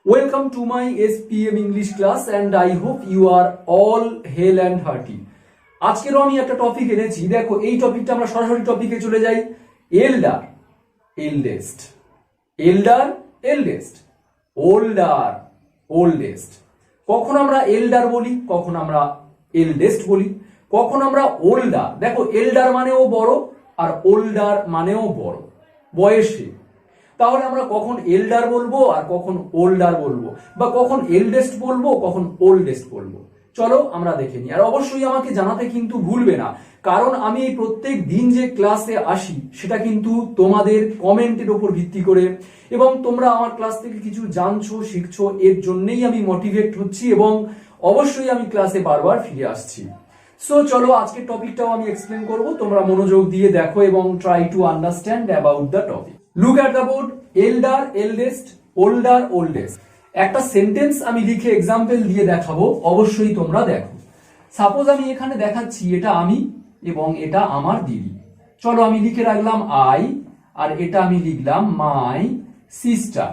Welcome to my SPM English class and I hope you are all hale and hearty. আজকেরও আমি একটা topic এনেছি। দেখো এই টপিকটা আমরা সরাসরি টপিকে চলে যাই। এল্ডার, এল্ডেস্ট, এল্ডার, এল্ডেস্ট, ওল্ডার, ওল্ডেস্ট। কখন আমরা এল্ডার বলি, কখন আমরা এল্ডেস্ট বলি, কখন আমরা ওল্ডার। দেখো এল্ডার মানেও বড় আর ওল্ডার মানেও বড় বয়সে। তাহলে আমরা কখন এল্ডার বলবো আর কখন ওল্ডার বলবো, বা কখন এল্ডেস্ট বলবো কখন ওল্ডেস্ট বলবো, চলো আমরা দেখে নিই। আর অবশ্যই আমাকে জানাতে কিন্তু ভুলবে না, কারণ আমি এই প্রত্যেক দিন যে ক্লাসে আসি সেটা কিন্তু তোমাদের কমেন্টের উপর ভিত্তি করে, এবং তোমরা আমার ক্লাস থেকে কিছু জানছো শিখছো, এর জন্যই আমি মোটিভেট হচ্ছি এবং অবশ্যই আমি ক্লাসে বারবার ফিরে আসছি। সো চলো আজকের টপিকটাও আমি এক্সপ্লেন করব, তোমরা মনোযোগ দিয়ে দেখো এবং try to understand about the topic. Look at the board. এল্ডার, eldest, older, oldest. একটা সেন্টেন্স আমি লিখে এক্সাম্পল দিয়ে দেখাবো, অবশ্যই তোমরা দেখো। সাপোজ আমি এখানে দেখাচ্ছি এটা আমি এবং এটা আমার দিদি। চলো আমি লিখে রাখলাম আই, আর এটা আমি লিখলাম মাই সিস্টার।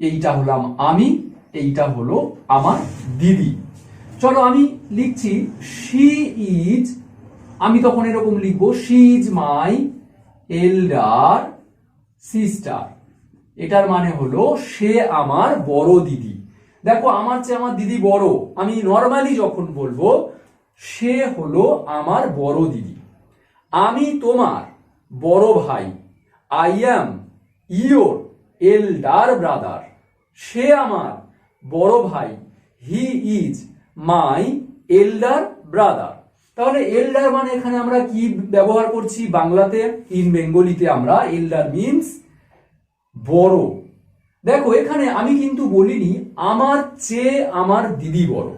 এইটা হলাম আমি, এইটা হলো আমার দিদি। চলো আমি লিখছি শি ইজ, আমি তখন এরকম লিখবো she is my elder sister. এটার মানে হলো সে আমার বড় দিদি। দেখো আমার চেয়ে আমার দিদি বড়, আমি নর্মালি যখন বলবো সে হলো আমার বড় দিদি। আমি তোমার বড় ভাই, I am your elder brother. সে আমার বড় ভাই, he is my elder brother. তাহলে এল্ডার মানে এখানে আমরা কি ব্যবহার করছি বাংলাতে, ইন বেঙ্গলিতে আমরা এল্ডার মিনস বড়। দেখো এখানে আমি কিন্তু বলিনি আমার চেয়ে আমার দিদি বড়।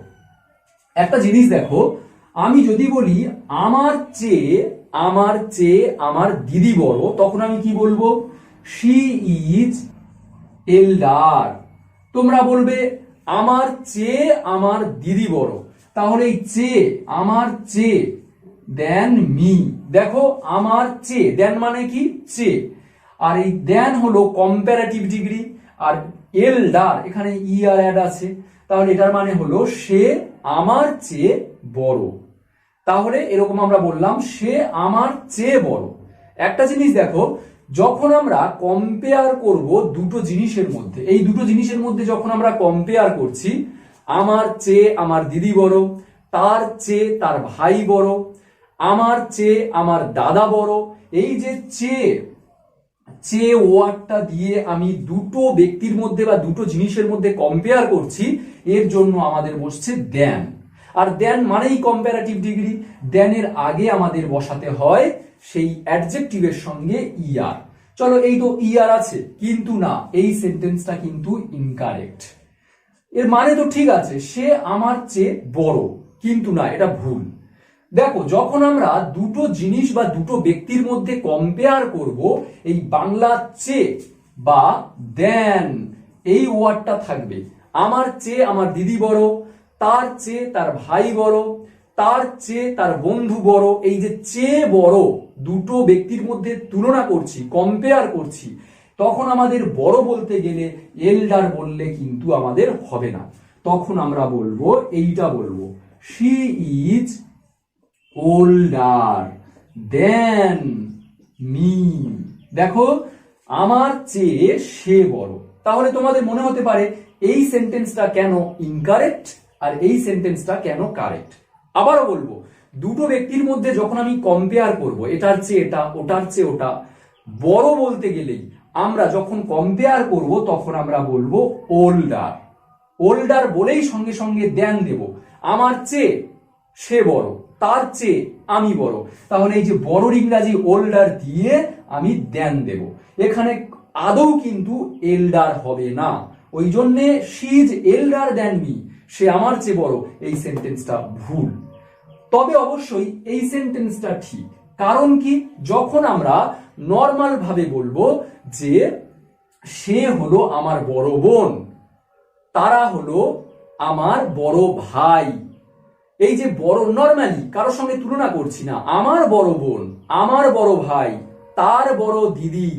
একটা জিনিস দেখো, আমি যদি বলি আমার চেয়ে আমার দিদি বড়, তখন আমি কি বলবো শি ইজ এল্ডার। তোমরা বলবে আমার চেয়ে আমার দিদি বড়, তাহলে এই চেয়ে, আমার চেয়ে, দেন মি। দেখো আমার চেয়ে, দেন মানে কি চেয়ে, আর এই দেন হলো কম্পারেটিভ ডিগ্রি, আর এল্ডার এখানে ই আর অ্যাড আছে, তাহলে এটার মানে হলো সে আমার চেয়ে বড়। তাহলে এরকম আমরা বললাম সে আমার চেয়ে বড়। একটা জিনিস দেখো, যখন আমরা কম্পেয়ার করব দুটো জিনিসের মধ্যে, এই দুটো জিনিসের মধ্যে যখন আমরা কম্পেয়ার করছি, আমার চেয়ে আমার দিদি বড়, তার চেয়ে তার ভাই বড়, আমার চেয়ে আমার দাদা বড়, এই যে চেয়ে ওয়ার্ডটা দিয়ে আমি দুটো ব্যক্তির মধ্যে বা দুটো জিনিসের মধ্যে কম্পেয়ার করছি, এর জন্য আমাদের বসছে দেন। আর দেন মানেই কম্পারেটিভ ডিগ্রি, দেনের আগে আমাদের বসাতে হয় সেই অ্যাডজেক্টিভের সঙ্গে ইআর। চলো এই তো ইআর আছে, কিন্তু না, এই সেন্টেন্সটা কিন্তু ইনকারেক্ট। এর মানে তো ঠিক আছে সে আমার চেয়ে বড়, কিন্তু না, এটা ভুল। দেখো যখন আমরা দুটো জিনিস বা দুটো ব্যক্তির মধ্যে কম্পেয়ার করব, এই বাংলা চেয়ে বা দেন এই ওয়ার্ডটা থাকবে। আমার চেয়ে আমার দিদি বড়, তার চেয়ে তার ভাই বড়, তার চেয়ে তার বন্ধু বড়। এই যে চেয়ে বড়, দুটো ব্যক্তির মধ্যে তুলনা করছি, কম্পেয়ার করছি, তখন আমাদের বড় বলতে গেলে এল্ডার বললে কিন্তু আমাদের হবে না। তখন আমরা বলবো এইটা বলবো she is older than me. দেখো আমার চেয়ে সে বড়। তাহলে তোমাদের মনে হতে পারে এই সেন্টেন্সটা কেন ইনকারেক্ট আর এই সেন্টেন্সটা কেন কারেক্ট। আবারও বলবো, দুটো ব্যক্তির মধ্যে যখন আমি কম্পেয়ার করব, এটার চেয়ে এটা, ওটার চেয়ে ওটা, বড় বলতে গেলেই আমরা যখন কম্পেয়ার করব তখন আমরা বলবো ওল্ডার। ওল্ডার বলেই সঙ্গে সঙ্গে দেন দেব। আমার চেয়ে সে বড়, তার চেয়ে আমি বড়, তাহলে এই যে বড়র ইংরাজি ওল্ডার দিয়ে আমি দেন দেব। এখানে আদৌ কিন্তু এল্ডার হবে না, ওই জন্যে she is elder than me, সে আমার চেয়ে বড়, এই সেন্টেন্সটা ভুল। তবে অবশ্যই এই সেন্টেন্সটা ঠিক। কারণ কি, যখন আমরা নর্মাল ভাবে বলবো যে সে হলো আমার বড় বোন, তারা হলো আমার বড় ভাই, এই যে বড় নর্মালি কারোর সঙ্গে তুলনা করছি না, আমার বড় বোন, আমার বড় ভাই, তার বড় দিদি,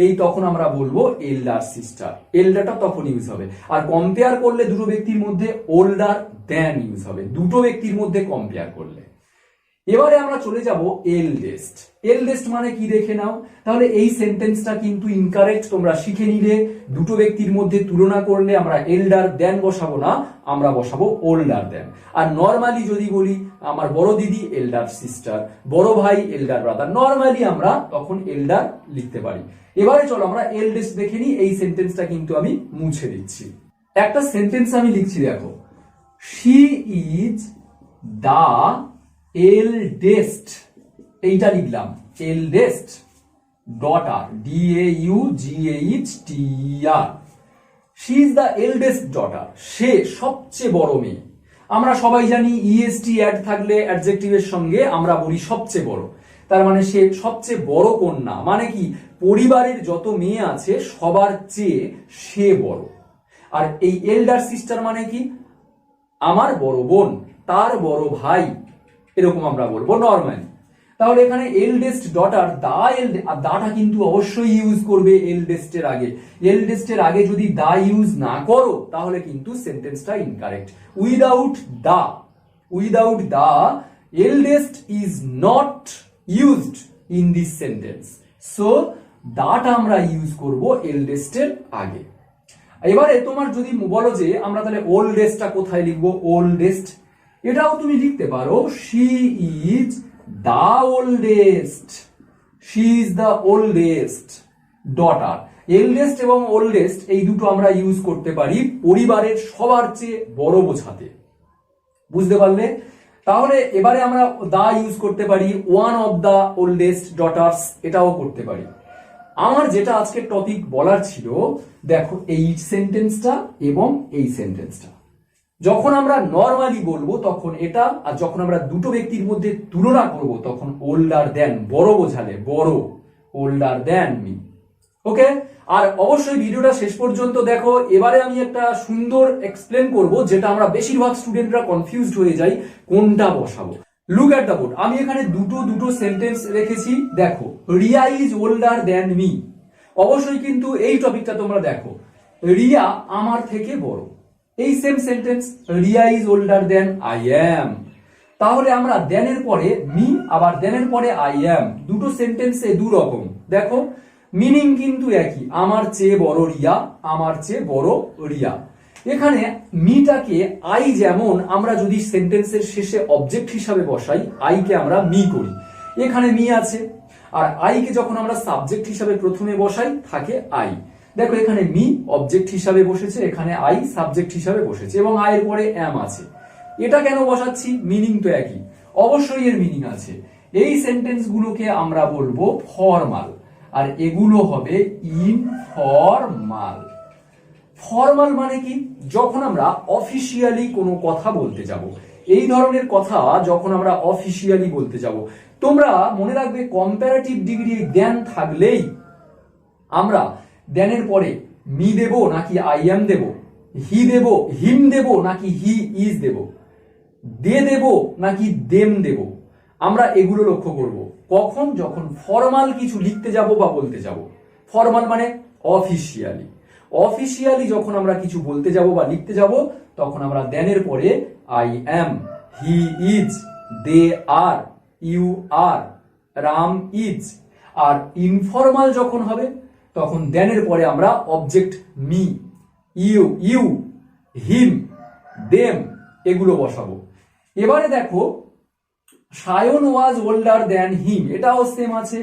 এই তখন আমরা বলবো এল্ডার সিস্টার। এল্ডারটা তখন ইউজ হবে। আর কম্পেয়ার করলে দুটো ব্যক্তির মধ্যে ওল্ডার দেন ইউজ হবে, দুটো ব্যক্তির মধ্যে কম্পেয়ার করলে। এবারে আমরা চলে যাব এলডেস্ট। এলডেস্ট মানে কি দেখে নাও। তাহলে এই সেন্টেন্সটা কিন্তু ইনকারেক্ট, তোমরা শিখে নিলে। দুটো ব্যক্তির মধ্যে তুলনা করলে আমরা এল্ডার দেন বসাবো না, আমরা বসাবো ওল্ডার দেন। আর নর্মালি যদি বলি আমার বড় দিদি এল্ডার সিস্টার, বড় ভাই এল্ডার ব্রাদার, নর্মালি আমরা তখন এল্ডার লিখতে পারি। এবারে চলো আমরা এলডেস্ট দেখে নিই। এই সেন্টেন্সটা কিন্তু আমি মুছে দিচ্ছি। একটা সেন্টেন্স আমি লিখছি, দেখো, শি ইজ দা এলডেস্ট, এইটা লিখলাম eldest daughter, DAUGHTER। She is the eldest daughter, সে সবচেয়ে বড় মেয়ে। আমরা সবাই জানি EST অ্যাড থাকলে অ্যাডজেক্টিভের সঙ্গে আমরা বলি সবচেয়ে বড়, তার মানে সে সবচেয়ে বড় কন্যা, মানে কি পরিবারের যত মেয়ে আছে সবার চেয়ে সে বড়। আর এই এল্ডার সিস্টার মানে কি আমার বড় বোন, তার বড় ভাই, এরকম আমরা বলবো নরমালি। তাহলে এখানে এলডেস্ট ডটার, দাটা কিন্তু অবশ্যই ইউজ করবে এলডেস্টের আগে। এলডেস্টের আগে যদি দা ইউজ না করো তাহলে কিন্তু সেন্টেন্সটা incorrect. Without the eldest is not used in this sentence. So দাটা আমরা ইউজ করব এলডেস্টের আগে। এবারে তোমার যদি বলো যে আমরা তাহলে ওল্ডেস্টটা কোথায় লিখবো, ওল্ডেস্ট এটাও তুমি লিখতে পারো, she is the oldest, she is the oldest daughter. Eldest এবং ওল্ডেস্ট এই দুটো আমরা ইউজ করতে পারি পরিবারের সবার চেয়ে বড় বোঝাতে, বুঝতে পারলে? তাহলে এবারে আমরা দা ইউজ করতে পারি, one of the oldest daughters, এটাও করতে পারি। আমার যেটা আজকে টপিক বলার ছিল, দেখো এই সেন্টেন্সটা এবং এই সেন্টেন্সটা যখন আমরা নরমালি বলবো তখন এটা, আর যখন আমরা দুটো ব্যক্তির মধ্যে তুলনা করব তখন ওল্ডার দেন, বড় বোঝালে বড়, ওল্ডার দেন মি। ওকে, আর অবশ্যই ভিডিওটা শেষ পর্যন্ত দেখো। এবারে আমি একটা সুন্দর এক্সপ্লেন করব, যেটা আমরা বেশিরভাগ স্টুডেন্টরা কনফিউজড হয়ে যাই কোনটা বসাবো। Look at the board. আমি এখানে দুটো সেন্টেন্স রেখেছি, দেখো, Riya is older than me. অবশ্যই কিন্তু এই টপিকটা তোমরা দেখো, রিয়া আমার থেকে বড়, এই same sentence, Riya is older than I am. তাহলে আমরা দেনের পরে মি আবার দেনের পরে আই অ্যাম, দুটো সেন্টেন্সে দু রকম, দেখো মিনিং কিন্তু একই, আমার চেয়ে বড় রিয়া, আমার চেয়ে বড় রিয়া। এখানে মিটাকে আই, যেমন আমরা যদি সেন্টেন্সের শেষে অবজেক্ট হিসাবে বসাই, আইকে আমরা মি করি, এখানে মি আছে। আর আইকে যখন আমরা সাবজেক্ট হিসাবে প্রথমে বসাই থাকে আই। দেখো এখানে মি অবজেক্ট হিসাবে বসেছে, এখানে আই সাবজেক্ট হিসাবে বসেছে, এবং আয়ের পরে এম আছে। এটা কেন বসাচ্ছি? মিনিং তো একই, অবশ্যই এর মিনিং আছে। এই সেন্টেন্স গুলোকে আমরা বলবো ফর্মাল, আর এগুলো হবে ইনফর্মাল। ফর্মাল মানে কি? যখন আমরা অফিসিয়ালি কোনো কথা বলতে যাব, এই ধরনের কথা যখন আমরা অফিসিয়ালি বলতে যাব, তোমরা মনে রাখবে কম্পারেটিভ ডিগ্রি জ্ঞান থাকলেই আমরা দেনের পরে মি দেব নাকি আই এম দেব, হি দেব, হিম দেব নাকি হি ইজ দেব, দে দেব নাকি দেম দেব, আমরা এগুলো লক্ষ্য করব কখন, যখন ফর্মাল কিছু লিখতে যাব বা বলতে যাব। ফর্মাল মানে অফিসিয়ালি। অফিসিয়ালি যখন আমরা কিছু বলতে যাব বা লিখতে যাব তখন আমরা দেনের পরে I am, he is, they are, you are, Ram is. আর ইনফর্মাল যখন হবে তখন দেনের পরে আমরা object me, you, him, them এগুলো বসাবো। এবারে দেখো সায়ন ওয়াজ ওল্ডার দেন হিম, এটাও সেম আছে,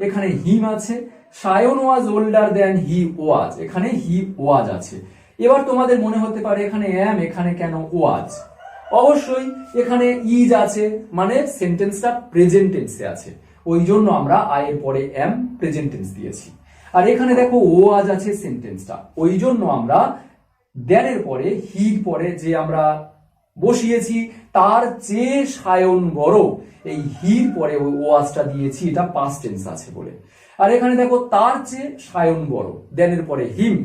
এখানে হিম আছে। সায়ন ওয়াজ ওল্ডার দেন হি ওয়াজ, এখানে হি ওয়াজ আছে। এবার তোমাদের মনে হতে পারে এখানে এম, এখানে কেন ওয়াজ? অবশ্যই এখানে ইজ আছে, মানে সেন্টেন্সটা প্রেজেন্ট টেন্সে আছে, ওই জন্য আমরা আই এর পরে এম প্রেজেন্ট টেন্স দিয়েছি। আর এখানে দেখো ওয়াজ আছে সেন্টেন্সটা, ওই জন্য আমরা দেনের পরে হির পরে যে আমরা বসিয়েছি তার চেয়ে সায়ন বড়, এই হির পরে ওই ওয়াজটা দিয়েছি, এটা পাস্ট টেন্স আছে বলে। আর এখানে দেখো তার চেয়ে সায়ন বড়, দেনের পরে হিম।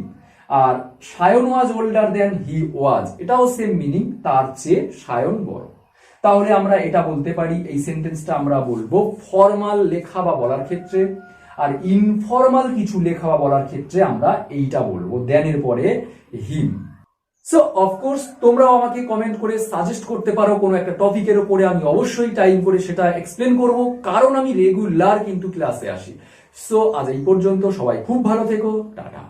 আর সায়ন ওয়াজ ওল্ডার দেন হি ওয়াজ, এটাও সেম মিনিং, তার চেয়ে সায়ন বড়। তাহলে আমরা এটা বলতে পারি, এই সেন্টেন্সটা আমরা বলবো ফর্মাল লেখা বা বলার ক্ষেত্রে। আর ইনফর্মাল কিছু লেখা বা বলার ক্ষেত্রে আমরা এইটা বলবো, দেনের পরে হিম। সো অফকোর্স তোমরাও আমাকে কমেন্ট করে সাজেস্ট করতে পারো কোনো একটা টপিকের উপরে, আমি অবশ্যই টাইম করে সেটা এক্সপ্লেন করব, কারণ আমি রেগুলার কিন্তু ক্লাসে আসি। সো আজ এই পর্যন্ত, সবাই খুব ভালো থেকো, টাটা।